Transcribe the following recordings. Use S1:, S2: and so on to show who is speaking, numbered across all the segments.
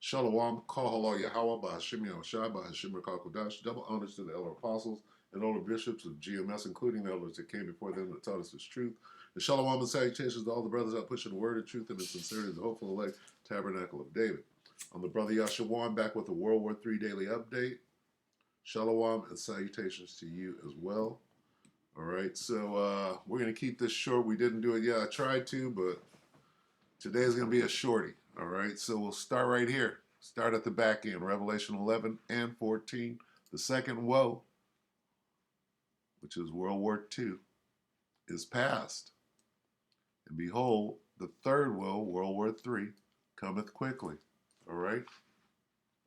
S1: Shalom, Kahalo Yahweh, Bahashim Yahushai, Bahashim Rakakodash, double honors to the elder apostles and older bishops of GMS, including the elders that came before them that taught us this truth. And shalom and salutations to all the brothers out pushing the word of truth and the sincerity of the hopeful elect tabernacle of David. I'm the brother Yashawan back with the World War III daily update. Shalom and salutations to you as well. All right, so we're going to keep this short. We didn't do it yet. I tried to, but today's going to be a shorty. All right, so we'll start right here. Start at the back end, Revelation 11 and 14. The second woe, which is World War II, is past. And behold, the third woe, World War III, cometh quickly. All right,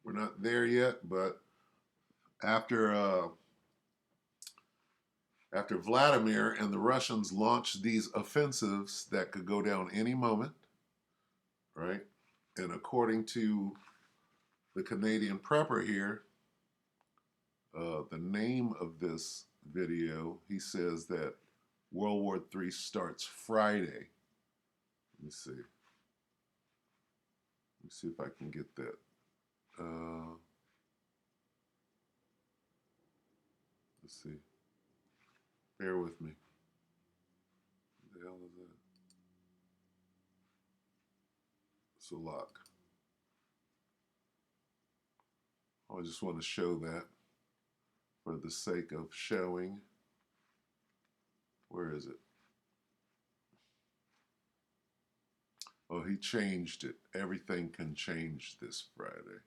S1: we're not there yet, but after Vladimir and the Russians launched these offensives that could go down any moment, right? And according to the Canadian prepper here, the name of this video, he says that World War III starts Friday. Let me see. Let me see if I can get that. Let's see. Bear with me. What the hell is that? It's a lock. I just want to show that for the sake of showing. Where is it? Oh, he changed it. Everything can change this Friday.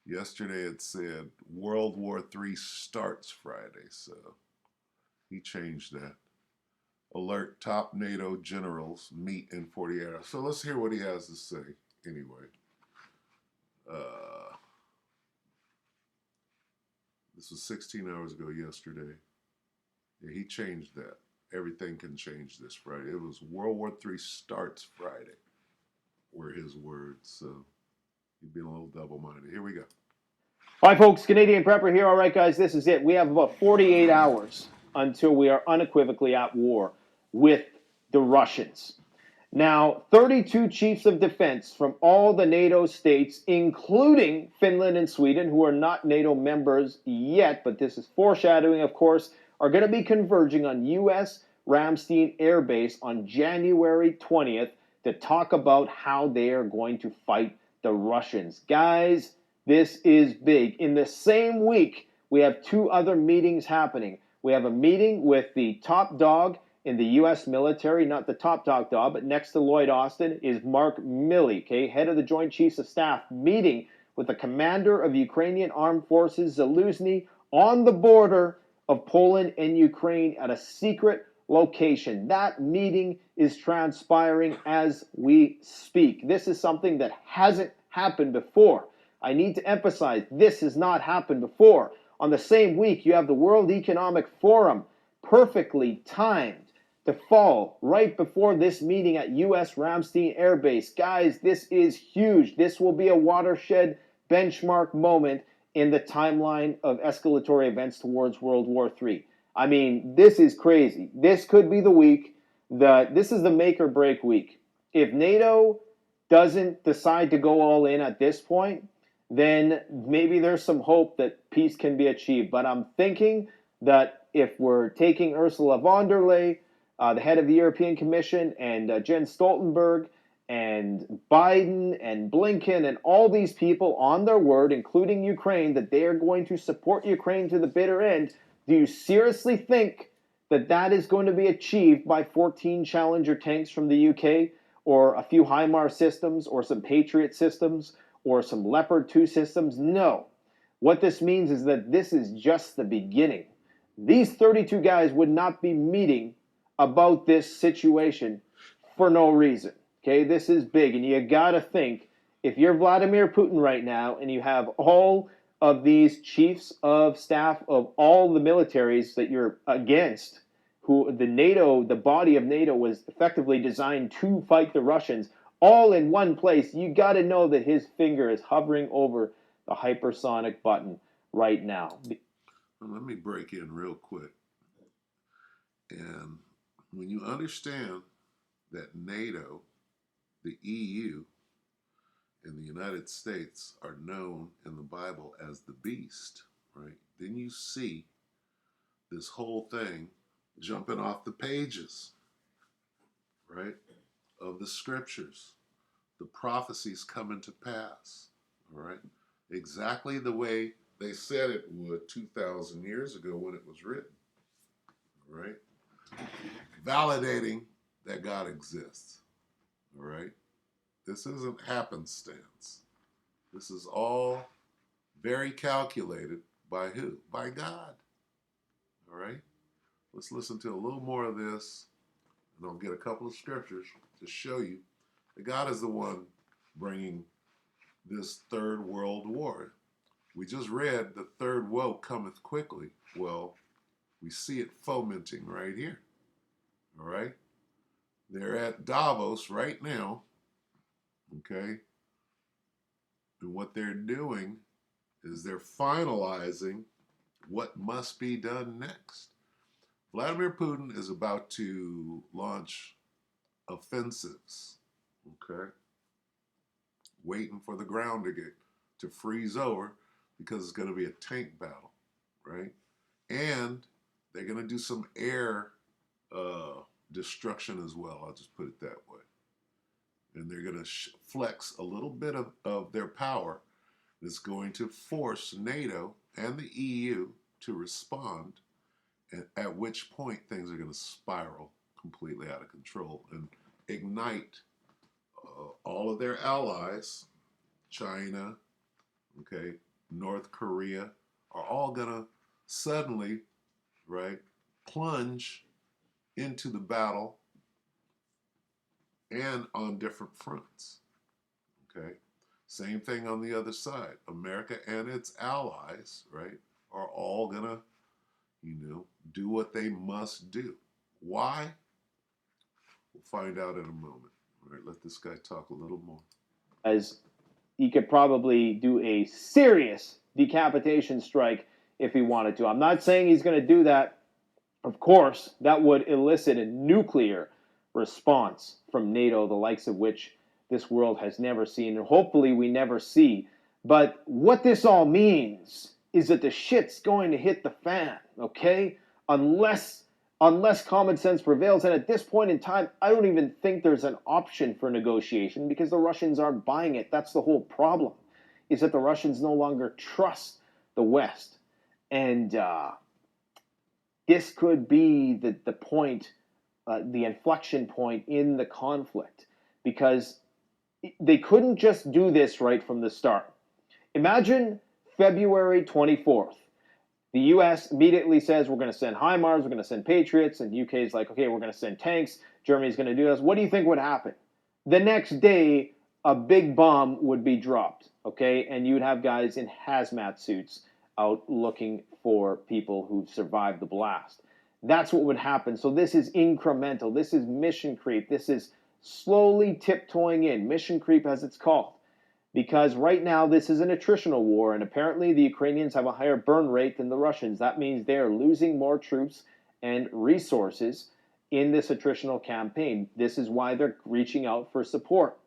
S1: Yesterday it said World War III starts Friday, so he changed that. Alert, top NATO generals meet in 48 hours. So let's hear what he has to say anyway. This was 16 hours ago yesterday. Yeah, he changed that. Everything can change this Friday. It was World War III starts Friday, were his words. So he'd been a little double-minded. Here we go.
S2: Hi, folks. Canadian Prepper here. All right, guys, this is it. We have about 48 hours until we are unequivocally at war with the Russians. Now, 32 chiefs of defense from all the NATO states, including Finland and Sweden, who are not NATO members yet, but this is foreshadowing, of course, are going to be converging on U.S. Ramstein Air Base on January 20th to talk about how they are going to fight the Russians. Guys, this is big. In the same week, we have two other meetings happening. We have a meeting with the top dog in the U.S. military, not the top dog, but next to Lloyd Austin is Mark Milley, okay, head of the Joint Chiefs of Staff, meeting with the commander of Ukrainian Armed Forces, Zaluzny, on the border of Poland and Ukraine at a secret location. That meeting is transpiring as we speak. This is something that hasn't happened before. I need to emphasize, this has not happened before. On the same week, you have the World Economic Forum, perfectly timed to fall right before this meeting at U.S. Ramstein Air Base. Guys, this is huge. This will be a watershed benchmark moment in the timeline of escalatory events towards World War III. I mean, this is crazy. This could be the week this is the make or break week. If NATO doesn't decide to go all in at this point, then maybe there's some hope that peace can be achieved. But I'm thinking that if we're taking Ursula von der Leyen, the head of the European Commission, and Jens Stoltenberg, and Biden, and Blinken, and all these people on their word, including Ukraine, that they are going to support Ukraine to the bitter end, do you seriously think that that is going to be achieved by 14 Challenger tanks from the UK, or a few HIMARS systems, or some Patriot systems, or some Leopard 2 systems? No. What this means is that this is just the beginning. These 32 guys would not be meeting about this situation for no reason. Okay, this is big, and you gotta think, if you're Vladimir Putin right now and you have all of these chiefs of staff of all the militaries that you're against, who the body of NATO was effectively designed to fight the Russians, all in one place, you gotta know that his finger is hovering over the hypersonic button right now.
S1: Let me break in real quick. And when you understand that NATO, the EU, in the United States are known in the Bible as the beast, right? Then you see this whole thing jumping off the pages, right, of the scriptures, the prophecies coming to pass, all right? Exactly the way they said it would 2,000 years ago when it was written, right? Validating that God exists, all right? This isn't happenstance. This is all very calculated by who? By God, all right? Let's listen to a little more of this, and I'll get a couple of scriptures to show you that God is the one bringing this third world war. We just read the third woe cometh quickly. Well, we see it fomenting right here. All right? They're at Davos right now. Okay? And what they're doing is they're finalizing what must be done next. Vladimir Putin is about to launch offensives. Okay? Waiting for the ground to freeze over because it's going to be a tank battle, right? And they're going to do some air destruction as well. I'll just put it that way. And they're going to flex a little bit of their power that's going to force NATO and the EU to respond, at which point things are going to spiral completely out of control and ignite all of their allies, China, okay, North Korea, are all going to suddenly, right, plunge into the battle and on different fronts, okay? Same thing on the other side. America and its allies, right, are all going to, do what they must do. Why? We'll find out in a moment. All right, let this guy talk a little more.
S2: As he could probably do a serious decapitation strike if he wanted to. I'm not saying he's going to do that. Of course, that would elicit a nuclear response from NATO, the likes of which this world has never seen, and hopefully we never see. But what this all means is that the shit's going to hit the fan, okay? Unless common sense prevails. And at this point in time, I don't even think there's an option for negotiation because the Russians aren't buying it. That's the whole problem, is that the Russians no longer trust the West. And this could be the point, the inflection point in the conflict, because they couldn't just do this right from the start. Imagine February 24th. The U.S. immediately says, we're going to send HIMARS, we're going to send Patriots, and the UK is like, okay, we're going to send tanks, Germany's going to do this. What do you think would happen? The next day, a big bomb would be dropped, okay? And you'd have guys in hazmat suits out looking for people who've survived the blast. That's what would happen. So this is incremental. This is mission creep. This is slowly tiptoeing in. Mission creep, as it's called. Because right now this is an attritional war, and apparently the Ukrainians have a higher burn rate than the Russians. That means they are losing more troops and resources in this attritional campaign. This is why they're reaching out for support.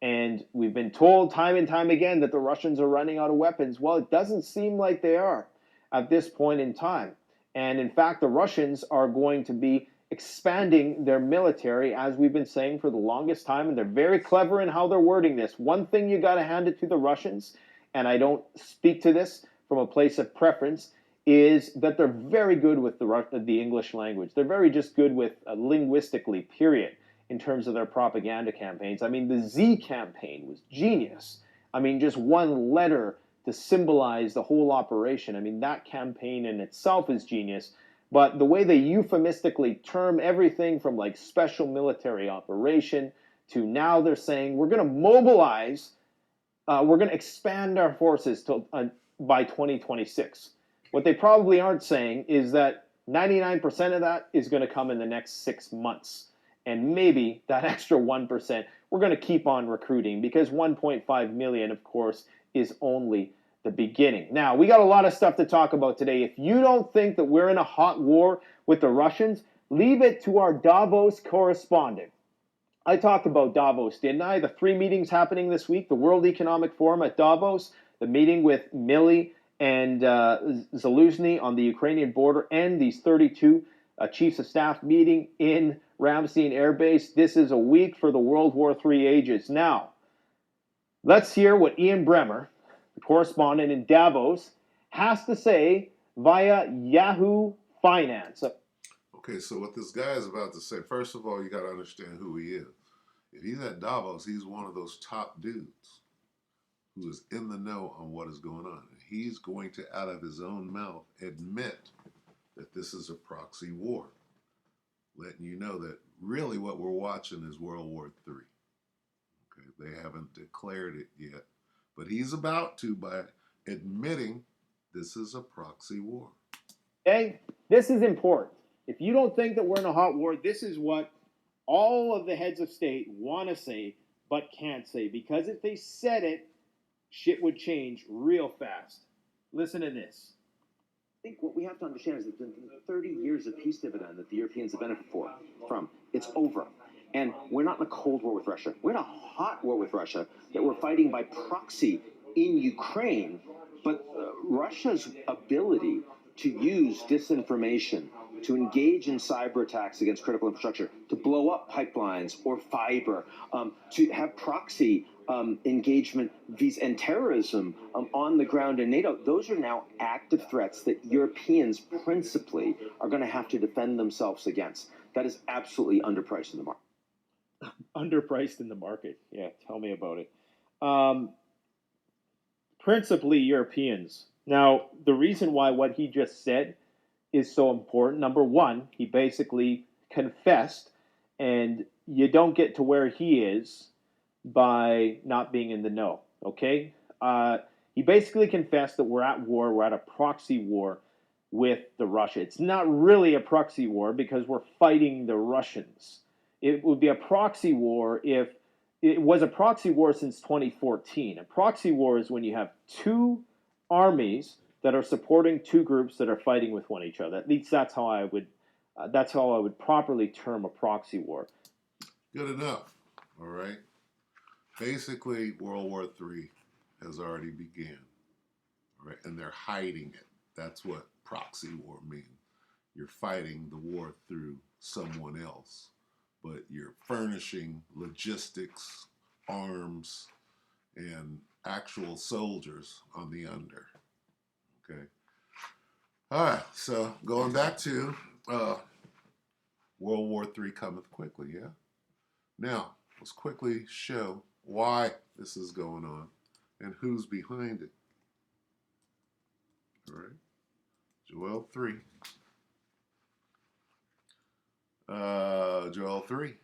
S2: And we've been told time and time again that the Russians are running out of weapons. Well, it doesn't seem like they are at this point in time. And in fact, the Russians are going to be expanding their military, as we've been saying for the longest time, and they're very clever in how they're wording this. One thing you got to hand it to the Russians, and I don't speak to this from a place of preference, is that they're very good with the English language. They're very just good with linguistically, period, in terms of their propaganda campaigns. I mean, the Z campaign was genius. I mean, just one letter to symbolize the whole operation. I mean, that campaign in itself is genius. But the way they euphemistically term everything from like special military operation to now they're saying we're going to mobilize, we're going to expand our forces by 2026. What they probably aren't saying is that 99% of that is going to come in the next 6 months. And maybe that extra 1%, we're going to keep on recruiting because 1.5 million, of course, is only the beginning. Now, we got a lot of stuff to talk about today. If you don't think that we're in a hot war with the Russians, leave it to our Davos correspondent, I talked about Davos, didn't I? The three meetings happening this week: the World Economic Forum at Davos, the meeting with Milley and Zaluzny on the Ukrainian border, and these 32 chiefs of staff meeting in Ramstein Air Base. This is a week for the World War III ages. Now, let's hear what Ian Bremmer, the correspondent in Davos, has to say via Yahoo Finance.
S1: Okay, so what this guy is about to say, first of all, you got to understand who he is. If he's at Davos, he's one of those top dudes who is in the know on what is going on. He's going to, out of his own mouth, admit that this is a proxy war, letting you know that really what we're watching is World War III. Okay, they haven't declared it yet, but he's about to by admitting this is a proxy war.
S2: Okay, this is important. If you don't think that we're in a hot war, this is what all of the heads of state want to say but can't say, because if they said it, shit would change real fast. Listen to this.
S3: I think what we have to understand is that the 30 years of peace dividend that the Europeans have benefited from, it's over. And we're not in a cold war with Russia. We're in a hot war with Russia that we're fighting by proxy in Ukraine. But Russia's ability to use disinformation, to engage in cyber attacks against critical infrastructure, to blow up pipelines or fiber, to have proxy engagement and terrorism on the ground in NATO, those are now active threats that Europeans principally are going to have to defend themselves against. That is absolutely underpriced in the market.
S2: Underpriced in the market. Yeah, tell me about it. Principally Europeans. Now, the reason why what he just said is so important, number one, he basically confessed, and you don't get to where he is by not being in the know, okay? He basically confessed that we're at war, we're at a proxy war with the Russia. It's not really a proxy war because we're fighting the Russians. It would be a proxy war if it was a proxy war since 2014. A proxy war is when you have two armies that are supporting two groups that are fighting with one each other. At least that's how I would properly term a proxy war.
S1: Good enough. All right. Basically, World War III has already began. All right, and they're hiding it. That's what proxy war means. You're fighting the war through someone else, but you're furnishing logistics, arms, and actual soldiers on the under. Okay. All right. So going back to World War III cometh quickly. Yeah. Now let's quickly show why this is going on and who's behind it. All right. Joel 3. Joel 3.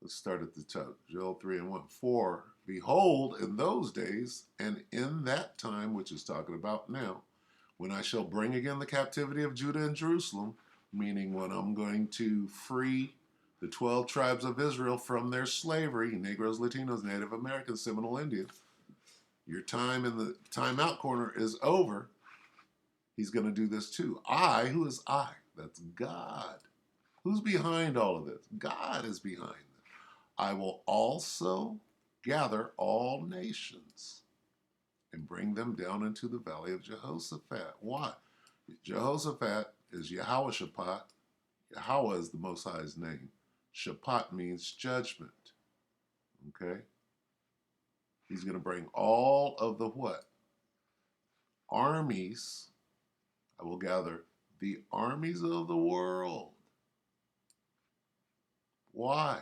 S1: Let's start at the top. Joel 3 and 1. For behold, in those days, and in that time, which is talking about now, when I shall bring again the captivity of Judah and Jerusalem, meaning when I'm going to free the 12 tribes of Israel from their slavery, Negroes, Latinos, Native Americans, Seminole Indians, your time in the timeout corner is over. He's going to do this too. I, who is I? That's God. Who's behind all of this? God is behind this. I will also gather all nations and bring them down into the valley of Jehoshaphat. Why? Jehoshaphat is Yahweh Shaphat. Yahweh is the Most High's name. Shaphat means judgment. Okay? He's going to bring all of the what? Armies. I will gather the armies of the world. Why?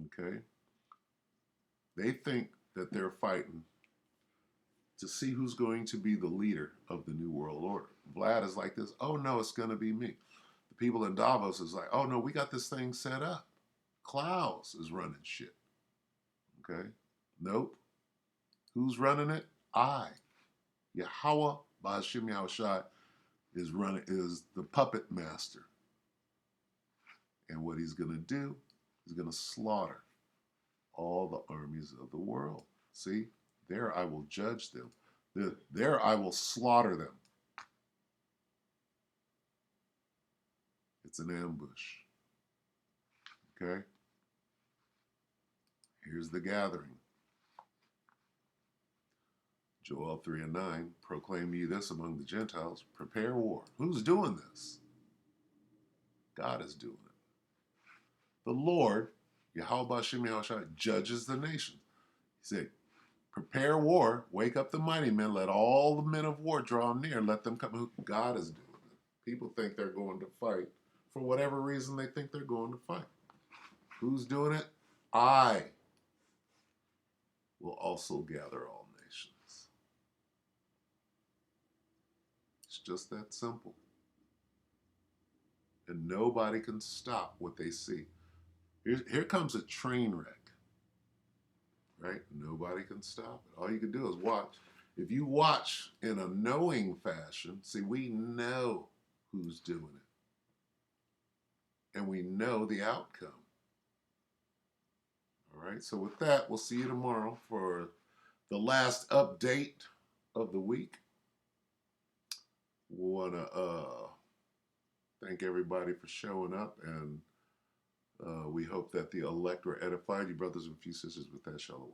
S1: Okay? They think that they're fighting to see who's going to be the leader of the New World Order. Vlad is like this, oh no, it's going to be me. The people in Davos is like, oh no, we got this thing set up. Klaus is running shit. Okay? Nope. Who's running it? I. Yahweh Ba'ashim Yahushai is the puppet master. And what he's going to do, he's going to slaughter all the armies of the world. See? There I will judge them. There I will slaughter them. It's an ambush. Okay? Here's the gathering. Joel 3 and 9, proclaim ye this among the Gentiles, prepare war. Who's doing this? God is doing it. The Lord, Yahweh Bashem Yahushua, judges the nations. He said, prepare war, wake up the mighty men, let all the men of war draw near, let them come. God is doing it. People think they're going to fight. For whatever reason, they think they're going to fight. Who's doing it? I will also gather all nations. It's just that simple. And nobody can stop what they see. Here comes a train wreck, right? Nobody can stop it. All you can do is watch. If you watch in a knowing fashion, see, we know who's doing it. And we know the outcome. All right, so with that, we'll see you tomorrow for the last update of the week. We want to thank everybody for showing up, and we hope that the elect were edified. You brothers and sisters, with that, shalom.